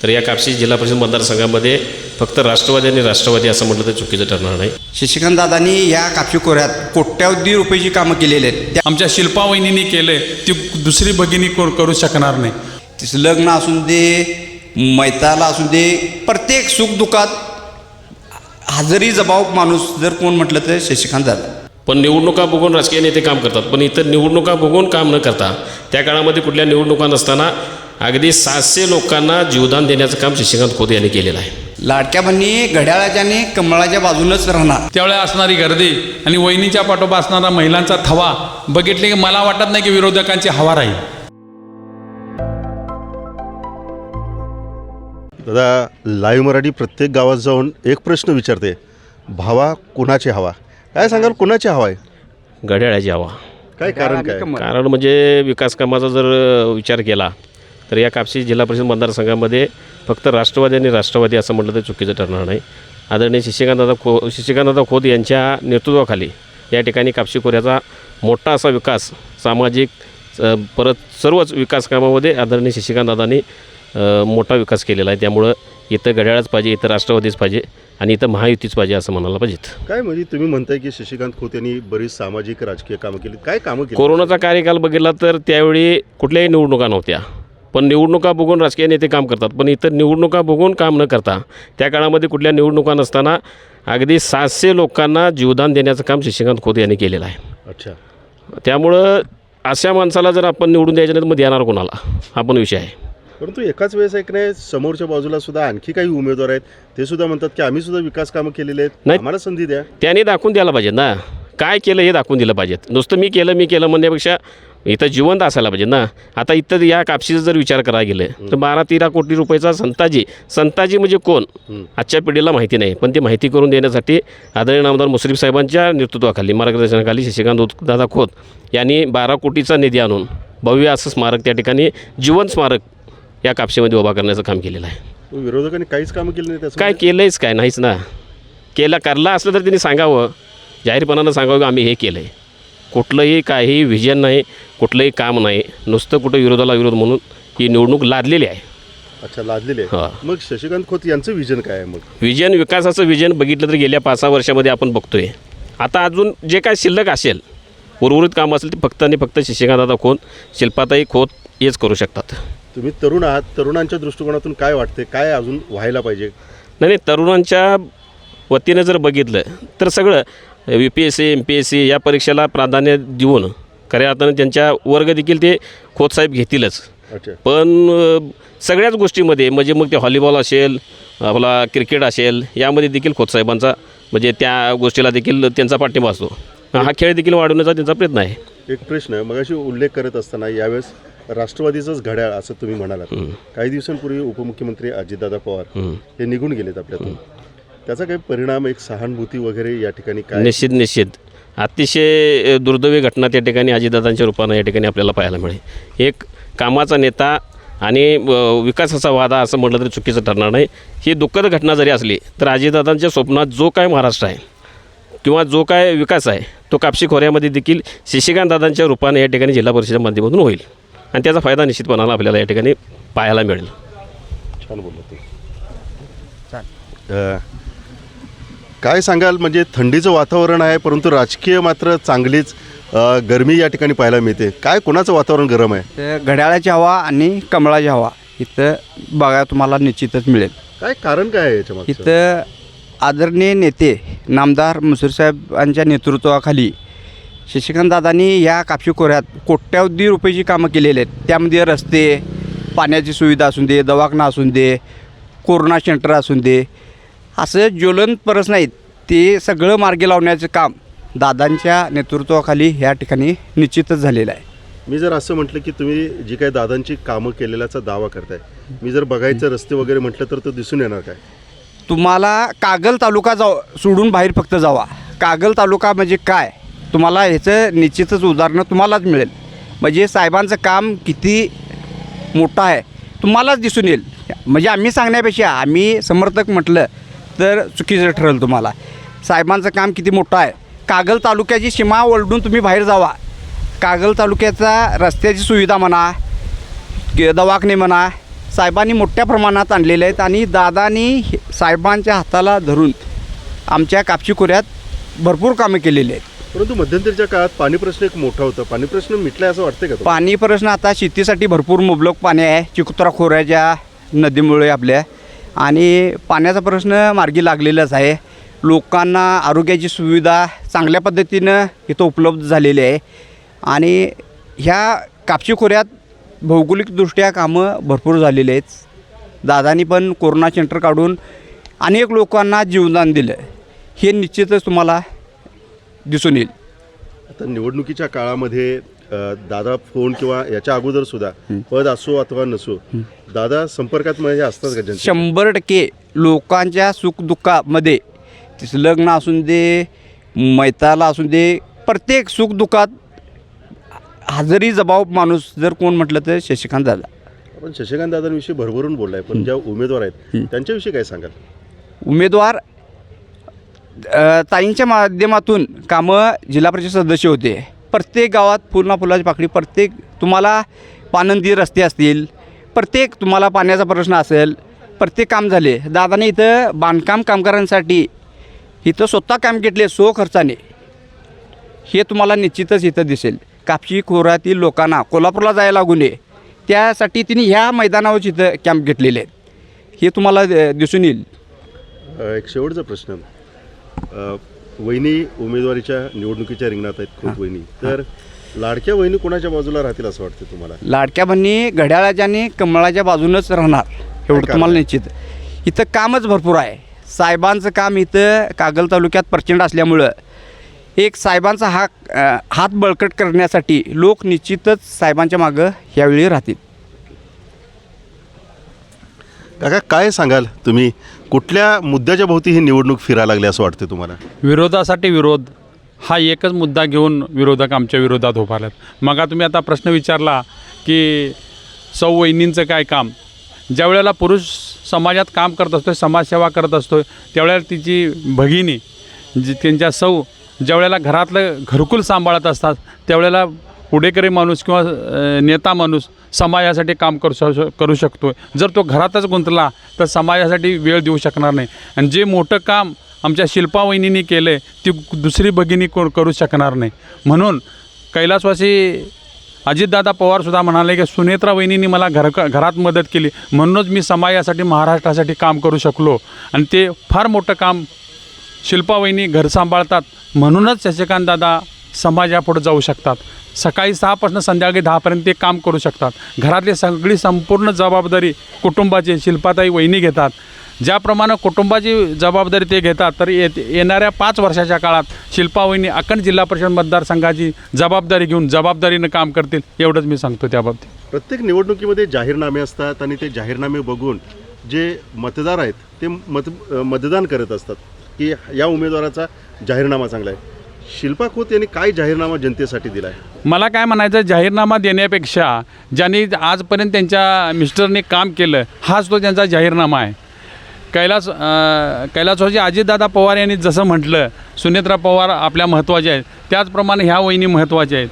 तर या कापसी जिल्हा परिषद मतदारसंघामध्ये फक्त राष्ट्रवादी आणि राष्ट्रवादी असं म्हटलं तर चुकीचं ठरणार नाही. शशिकांत दादांनी या कापशी खोऱ्यात कोट्यावधी रुपयाची कामं केलेली आहेत. आमच्या शिल्पा वहिनींनी केले ती दुसरी भगिनी करू शकणार नाही. तिचं लग्न असून दे, मैताला असून दे, प्रत्येक सुखदुःखात हजेरी जबाब माणूस जर कोण म्हटलं तर शशिकांत दादा. पण निवडणुका बघून राजकीय नेते काम करतात, पण इतर निवडणुका बघून काम न करता त्या काळामध्ये कुठल्या निवडणुका नसताना अगदी 700 लोकांना जीवदान देण्याचं काम शशिकांत खोत यांनी केलेलं आहे. लाडक्या बहिणी घड्याळाच्या आणि कमळाच्या बाजूनच राहणार. त्यावेळेला असणारी गर्दी आणि वहिनीच्या पाठोपा असणारा महिलांचा थवा बघितले की मला वाटत नाही की विरोधकांची हवा राहील. दादा, लाईव्ह मराठी प्रत्येक गावात जाऊन एक प्रश्न विचारते, भावा कुणाची हवा? काय सांगाल, कुणाची हवा आहे? घड्याळाची हवा. काय कारण काय? कारण म्हणजे विकास कामाचा जर विचार केला तर या कापसी जिल्हा परिषद मतदारसंघामध्ये फक्त राष्ट्रवादी आणि राष्ट्रवादी असं म्हटलं तर चुकीचं ठरणार नाही. आदरणीय शशिकांतदादा खोत यांच्या नेतृत्वाखाली या ठिकाणी कापसी खोऱ्याचा मोठा असा विकास, सामाजिक परत सर्वच विकास कामामध्ये आदरणीय शशिकांतदादांनी मोठा विकास केलेला आहे. त्यामुळं इथं घड्याळच पाहिजे, इथं राष्ट्रवादीच पाहिजे आणि इथं महायुतीच पाहिजे असं म्हणायला पाहिजेत. काय म्हणजे तुम्ही म्हणताय की शशिकांत खोत यांनी बरीच सामाजिक राजकीय कामं केली, काय कामं केली? कोरोनाचा कार्यकाल बघितला तर त्यावेळी कुठल्याही निवडणुका नव्हत्या, पण निवडणुका बघून राजकीय नेते काम करतात, पण इतर निवडणुका बघून काम न करता त्या काळामध्ये कुठल्या निवडणुका नसताना अगदी 700 लोकांना जीवदान देण्याचं काम शशिकांत खोत यांनी केलेलं आहे. अच्छा, त्यामुळं अशा माणसाला जर आपण निवडून द्यायचं नाही तर मग देणार कोणाला, हा पण विषय आहे. परंतु एकाच वेळेस एक नाही, समोरच्या बाजूला सुद्धा आणखी काही उमेदवार आहेत, ते सुद्धा म्हणतात की आम्ही सुद्धा विकास कामं केलेले आहेत, नाही. आम्हाला संधी द्या. त्यांनी दाखवून द्यायला पाहिजे ना, काय केलं हे दाखवून दिलं पाहिजेत. नुसतं मी केलं म्हणण्यापेक्षा इथं जिवंत असायला पाहिजे ना. आता इथं या कापशीचा जर विचार करायला गेलं तर 12-13 कोटी रुपयाचा संताजी म्हणजे कोण आजच्या पिढीला माहिती नाही, पण ती माहिती करून देण्यासाठी आदरणीय आमदार मुश्रीफ साहेबांच्या नेतृत्वाखाली, मार्गदर्शनाखाली शशिकांत दादा खोत यांनी 12 कोटीचा निधी आणून भव्य असं स्मारक त्या ठिकाणी जिवंत स्मारक या कापशीमध्ये उभा करण्याचं काम केलेलं आहे. विरोधकांनी काहीच कामं केली नाही त्याचं? काय केलंयच काय नाहीच ना. करला असलं तर त्यांनी सांगावं, जाहीरपणानं सांगावं की आम्ही हे केलं आहे. कुठलंही काही व्हिजन नाही, कुठलंही काम नाही, नुसतं कुठं विरोधाला विरोध म्हणून ही निवडणूक लादलेली आहे. अच्छा, लादलेली आहे. हां. मग शशिकांत खोत यांचं विजन काय आहे? मग विजन, विकासाचं विजन बघितलं तर गेल्या 5-6 वर्षामध्ये आपण बघतोय. आता अजून जे काय शिल्लक असेल, उर्वरित काम असेल ते फक्त आणि फक्त शशिकांतदादा खोत, शिल्पाताई खोत हेच करू शकतात. तुम्ही तरुण आहात, तरुणांच्या दृष्टिकोनातून काय वाटते, काय अजून व्हायला पाहिजे? नाही, तरुणांच्या वतीनं जर बघितलं तर सगळं UPSC MPSC या परीक्षेला प्राधान्य देऊन खऱ्या अर्थानं त्यांच्या वर्ग देखील ते खोतसाहेब घेतीलच. अच्छा, पण सगळ्याच गोष्टीमध्ये म्हणजे मग ते व्हॉलीबॉल असेल, आपला क्रिकेट असेल, यामध्ये देखील खोतसाहेबांचा म्हणजे त्या गोष्टीला देखील त्यांचा पाठिंबा असतो. हा खेळ देखील वाढवण्याचा त्यांचा प्रयत्न आहे. एक प्रश्न मगाशी उल्लेख करत असताना यावेळेस राष्ट्रवादीचंच घड्याळ असं तुम्ही म्हणालात. काही दिवसांपूर्वी उपमुख्यमंत्री अजितदादा पवार हे निघून गेलेत आपल्यातून, त्याचा काही परिणाम, एक सहानुभूती वगैरे या ठिकाणी काय? निश्चित अतिशय दुर्दैवी घटना त्या ठिकाणी अजितदादांच्या रूपानं या ठिकाणी आपल्याला पाहायला मिळेल. एक कामाचा नेता आणि विकासाचा वादा असं म्हटलं तरी चुकीचं ठरणार नाही. ही दुःखद घटना जरी असली तर अजितदादांच्या स्वप्नात जो काय महाराष्ट्र आहे किंवा जो काय विकास आहे तो कापशी खोऱ्यामध्ये देखील शशिकांतदादांच्या रूपानं या ठिकाणी जिल्हा परिषदेच्या माध्यमातून होईल आणि त्याचा फायदा निश्चितपणाला आपल्याला या ठिकाणी पाहायला मिळेल. छान बोललो ते. काय सांगाल, म्हणजे थंडीचं वातावरण आहे परंतु राजकीय मात्र चांगलीच गरमी या ठिकाणी पाहायला मिळते. काय, कोणाचं वातावरण गरम आहे? तर घड्याळाची हवा आणि कमळाची हवा इथं बघा तुम्हाला निश्चितच मिळेल. काय कारण काय आहे याच्यामध्ये? इथं आदरणीय नेते नामदार मुश्रीफ साहेबांच्या नेतृत्वाखाली शशिकांतदादांनी या कापशी खोऱ्यात कोट्यावधी रुपयाची कामं केलेली आहेत. त्यामध्ये रस्ते, पाण्याची सुविधा असून दे, दवाखाना असून दे, कोरोना सेंटर असून दे, असं ज्वलंत परस नाहीत, ते सगळं मार्गी लावण्याचं काम दादांच्या नेतृत्वाखाली ह्या ठिकाणी निश्चितच झालेलं आहे. मी जर असं म्हटलं की तुम्ही जी काही दादांची कामं केलेल्याचा दावा करताय, मी जर बघायचं रस्ते वगैरे म्हटलं तर तो दिसून येणार काय? तुम्हाला कागल तालुका सोडून बाहेर फक्त जावा. कागल तालुका म्हणजे काय, तुम्हाला ह्याचं निश्चितच उदाहरणं तुम्हालाच मिळेल. म्हणजे साहेबांचं काम किती मोठं आहे तुम्हालाच दिसून येईल. म्हणजे आम्ही सांगण्यापेक्षा आम्ही समर्थक म्हटलं तर चुकीचं ठरेल. तुम्हाला साहेबांचं काम किती मोठं आहे. कागल तालुक्याची सीमा ओलांडून तुम्ही बाहेर जावा. कागल तालुक्याचा रस्त्याची सुविधा म्हणा, दवाखाने म्हणा, साहेबांनी मोठ्या प्रमाणात आणलेले आहेत आणि दादानी साहेबांच्या हाताला धरून आमच्या कापशी खोऱ्यात भरपूर कामं केलेली आहेत. परंतु मध्यंतरीच्या काळात पाणी प्रश्न एक मोठा होता. पाणी प्रश्न मिटलाय असं वाटतंय का तुम्हाला? पाणी प्रश्न आता शेतीसाठी भरपूर मुबलक पाणी आहे चिकुत्रा खोऱ्याच्या नदीमुळे आपल्या, आणि पाण्याचा प्रश्न मार्गी लागलेलाच आहे. लोकांना आरोग्याची सुविधा चांगल्या पद्धतीनं इथं उपलब्ध झालेली आहे आणि ह्या कापशी खोऱ्यात भौगोलिकदृष्ट्या कामं भरपूर झालेली आहेत. दादानी पण कोरोना सेंटर काढून अनेक लोकांना जीवदान दिलं, हे निश्चितच तुम्हाला दिसून येईल. आता निवडणुकीच्या काळामध्ये दादा फोन किंवा याच्या अगोदर सुद्धा पद असो अथवा नसो, दादा संपर्कात म्हणजे असतात का जनते? 100% लोकांच्या सुखदुःखामध्ये, लग्न असून दे, मैताला असून दे, प्रत्येक सुखदुःखात हजेरी जबाब माणूस जर कोण म्हटलं तर शशिकांत दादा. आपण शशिकांत दादांविषयी भरभरून बोललाय, पण ज्या उमेदवार आहेत त्यांच्याविषयी काय सांगाल? उमेदवार ताईंच्या माध्यमातून कामं जिल्हा परिषद सदस्य होते. प्रत्येक गावात फुलाची पाकळी, प्रत्येक तुम्हाला पानंदी रस्ते असतील, प्रत्येक तुम्हाला पाण्याचा प्रश्न असेल, प्रत्येक काम झाले. दादाने इथं बांधकाम कामगारांसाठी इथं स्वतः काम घेतले खर्चाने, हे तुम्हाला निश्चितच इथं दिसेल. कापशी खोऱ्यातील लोकांना कोल्हापूरला जायला लागू नये त्यासाठी तिने ह्या मैदानावर इथं कॅम्प घेतलेले आहेत, हे तुम्हाला दिसून येईल. एक शेवटचा प्रश्न, वहिनी उमेदवारीच्या निवडणुकीच्या रिंगणात आहेत खूप वहिनी, तर लाडक्या वहिनी कोणाच्या बाजूला राहतील असं वाटतं तुम्हाला? लाडक्या बहिणी घड्याळाच्या आणि कमळाच्या बाजूनच राहणार, एवढं तुम्हाला निश्चित. इथं कामच भरपूर आहे. साहेबांचं काम इथं कागल तालुक्यात प्रचंड असल्यामुळं एक साहेबांचा हात बळकट करण्यासाठी लोक निश्चितच साहेबांच्या मागं यावेळी राहतील. काका काय सांगाल तुम्ही, कुठल्या मुद्द्याच्या भोवती ही निवडणूक फिरायला लागली असं वाटतं तुम्हाला? विरोधासाठी विरोध हा एकच मुद्दा घेऊन विरोधक आमच्या विरोधात उभारलेत. मग तुम्ही आता प्रश्न विचारला की सौ वहिनींचं काय काम. ज्या वेळेला पुरुष समाजात काम करत असतो, समाजसेवा करत असतो, त्यावेळेला तिची भगिनी जी त्यांच्या सौ ज्या वेळेला घरातलं घरकुल सांभाळत असतात, त्यावेळेला पुढेकरी माणूस किंवा नेता माणूस समाजासाठी काम करू शकतो. जर तो घरातच गुंतला तर समाजासाठी वेळ देऊ शकणार नाही. आणि जे मोठं काम आमच्या शिल्पा वहिनींनी केलं आहे ती दुसरी भगिनी करू शकणार नाही. म्हणून कैलासवासी अजितदादा पवारसुद्धा म्हणाले की सुनेत्रा वहिनींनी मला घरात मदत केली, म्हणूनच मी समाजासाठी महाराष्ट्रासाठी काम करू शकलो. आणि ते फार मोठं काम शिल्पा वहिनी घर सांभाळतात, म्हणूनच शशिकांत दादा समाजापुढे जाऊ शकतात. सकाळी 6 पासून संध्याकाळी 10 पर्यंत ते काम करू शकतात. घरातली सगळी संपूर्ण जबाबदारी कुटुंबाची शिल्पाताई वहिनी घेतात. ज्याप्रमाणे कुटुंबाची जबाबदारी ते घेतात, तर येणाऱ्या 5 वर्षाच्या काळात शिल्पा वहिनी अखंड जिल्हा परिषद मतदारसंघाची जबाबदारी घेऊन जबाबदारीनं काम करतील, एवढंच मी सांगतो त्याबाबतीत. प्रत्येक निवडणुकीमध्ये जाहीरनामे असतात आणि ते जाहीरनामे बघून जे मतदार आहेत ते मतदान करत असतात की या उमेदवाराचा जाहीरनामा चांगला आहे. शिल्पा खोत यांनी काय जाहीरनामा जनतेसाठी दिला आहे? मला काय म्हणायचं, जाहीरनामा देण्यापेक्षा ज्यांनी आजपर्यंत त्यांच्या मिस्टरने काम केलं हाच तो त्यांचा जाहीरनामा आहे. कैलासवासी अजितदादा पवार यांनी जसं म्हटलं सुनेत्रा पवार आपल्या महत्त्वाच्या आहेत, त्याचप्रमाणे ह्या वहिनी महत्त्वाच्या आहेत.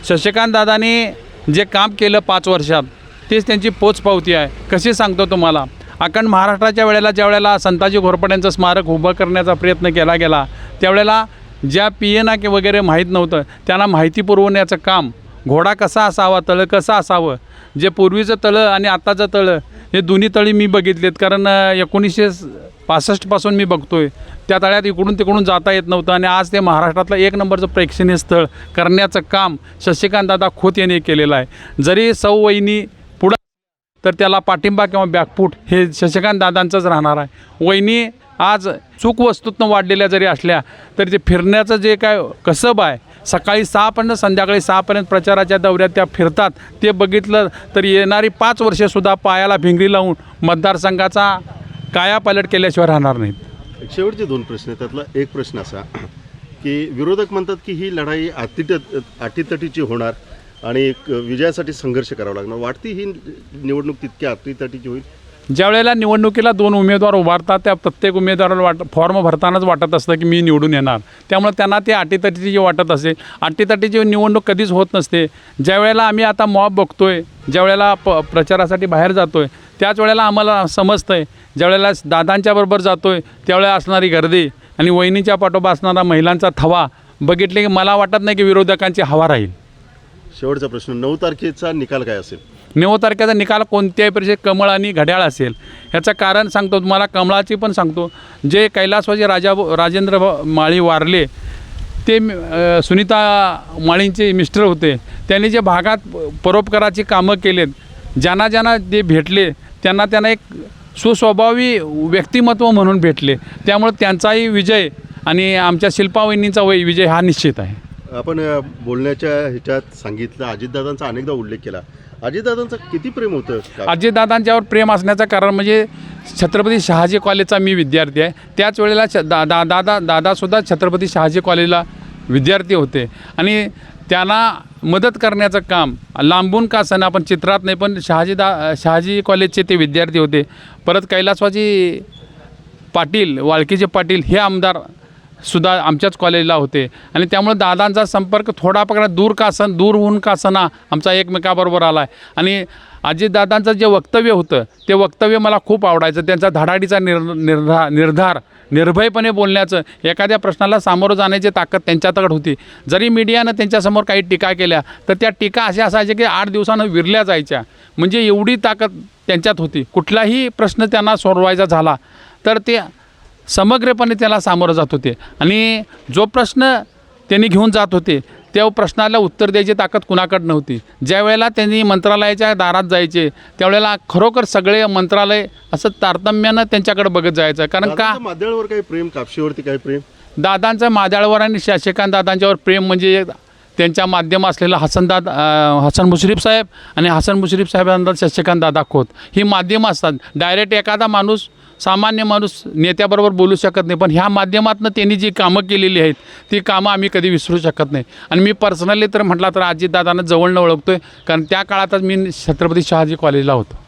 शशिकांत दादांनी जे काम केलं 5 वर्षात तेच त्यांची पोचपावती आहे. कशी सांगतो तुम्हाला, अखंड महाराष्ट्राच्या वेळेला ज्या वेळेला संताजी घोरपड्यांचं स्मारक उभं करण्याचा प्रयत्न केला गेला, त्यावेळेला ज्या PNA वगैरे माहीत नव्हतं त्यांना माहिती पुरवण्याचं काम, घोडा कसा असावा, तळं कसं असावं, जे पूर्वीचं तळं आणि आत्ताचं तळं हे दोन्ही तळी मी बघितलेत. कारण 1965 पासून मी बघतोय त्या तळ्यात इकडून तिकडून जाता येत नव्हतं आणि आज ते महाराष्ट्रातलं 1 नंबरचं प्रेक्षणीय स्थळ करण्याचं काम शशिकांतदादा खोत यांनी केलेलं आहे. जरी सौ वहिनी पुढं तर त्याला पाठिंबा किंवा बॅकफूट हे शशिकांतदादांचंच राहणार आहे. वहिनी आज चूक वस्तूतनं वाढलेल्या जरी असल्या तरी ते फिरण्याचं जे काय कसब आहे, सकाळी 6 पर्यंत संध्याकाळी 6 पर्यंत प्रचाराच्या दौऱ्यात त्या फिरतात, ते बघितलं तर येणारी 5 वर्षेसुद्धा पायाला भिंगरी लावून मतदारसंघाचा कायापालट केल्याशिवाय राहणार नाहीत. शेवटचे 2 प्रश्न, त्यातला एक प्रश्न असा की विरोधक म्हणतात की ही लढाई अटीतटीची होणार आणि विजयासाठी संघर्ष करावा लागणार. वाटती ही निवडणूक तितक्या अटीतटीची होईल? ज्या वेळेला निवडणुकीला 2 उमेदवार उभारतात त्या प्रत्येक उमेदवाराला फॉर्म भरतानाच वाटत असतं की मी निवडून येणार. त्यामुळे त्यांना ते अटीतटीची वाटत असेल. अटीतटीची निवडणूक कधीच होत नसते. ज्या वेळेला आम्ही आता मॉब बघतोय, ज्या वेळेला प्रचारासाठी बाहेर जातोय, त्याच वेळेला आम्हाला समजतं आहे ज्या वेळेला दादांच्या बरोबर जातोय त्यावेळेला असणारी गर्दी आणि वहिनीच्या पाठोबा असणारा महिलांचा थवा बघितले की मला वाटत नाही की विरोधकांची हवा राहील. शेवटचा प्रश्न, 9 तारखेचा निकाल काय असेल? 9 तारखेचा निकाल कोणत्याही परिषदेत कमळ आणि घड्याळ असेल. ह्याचं कारण सांगतो तुम्हाला, कमळाची पण सांगतो. जे कैलासवासी राजेंद्र माळी वारले ते सुनीता माळींचे मिस्टर होते. त्यांनी जे भागात परोपकाराची कामं केलेत, ज्यांना ते भेटले त्यांना एक सुस्वभावी व्यक्तिमत्व म्हणून भेटले. त्यामुळे त्यांचाही विजय आणि आमच्या शिल्पा वहिनींचा विजय हा निश्चित आहे. आपण बोलण्याच्या ह्याच्यात सांगितलं, अजितदादांचा अनेकदा उल्लेख केला. अजितदादांचं किती प्रेम होतं? अजितदादांच्यावर प्रेम असण्याचं कारण म्हणजे छत्रपती शहाजी कॉलेजचा मी विद्यार्थी आहे. त्याच वेळेला दादासुद्धा छत्रपती शहाजी कॉलेजला विद्यार्थी होते आणि त्यांना मदत करण्याचं काम लांबून का असं आपण चित्रात नाही, पण शहाजी कॉलेजचे ते विद्यार्थी होते. परत कैलासवासी पाटील, वाळकीचे पाटील हे आमदारसुद्धा आमच्याच कॉलेजला होते आणि त्यामुळे दादांचा संपर्क थोडा प्रकारात दूर होऊन का असना आमचा एकमेकाबरोबर आला आहे. आणि अजितदादांचं जे वक्तव्य होतं ते वक्तव्य मला खूप आवडायचं. त्यांचा धडाडीचा निर्धार, निर्भयपणे बोलण्याचं, एखाद्या प्रश्नाला सामोरं जाण्याची ताकद त्यांच्याकडे होती. जरी मीडियानं त्यांच्यासमोर काही टीका केल्या तर त्या टीका अशा असायच्या की 8 दिवसानं विरल्या जायच्या. म्हणजे एवढी ताकद त्यांच्यात होती. कुठलाही प्रश्न त्यांना सोडवायचा झाला तर ते समग्रपणे त्याला सामोरं जात होते आणि जो प्रश्न त्यांनी घेऊन जात होते त्या प्रश्नाला उत्तर द्यायची ताकद कुणाकडे नव्हती. ज्या वेळेला त्यांनी मंत्रालयाच्या दारात जायचे त्यावेळेला खरोखर सगळे मंत्रालय असं तारतम्यानं त्यांच्याकडे बघत जायचं. कारण का माद्याळवर काही प्रेम, कापशीवरती काही प्रेम? दादांचं माद्याळवर आणि शशिकांत दादांच्यावर प्रेम म्हणजे त्यांच्या माध्यम असलेला हसन मुश्रीफ साहेब आणि हसन मुश्रीफ साहेबांना शशिकांत दादा खोत ही माध्यमं असतात. डायरेक्ट एखादा माणूस, सामान्य माणूस नेत्याबरोबर बोलू शकत नाही, पण ह्या माध्यमातून त्यांनी जी कामं केलेली आहेत ती कामं आम्ही कधी विसरू शकत नाही. आणि मी पर्सनली तर म्हटलं तर अजितदादांना जवळनं ओळखतो आहे, कारण त्या काळातच मी छत्रपती शहाजी कॉलेजला होतो.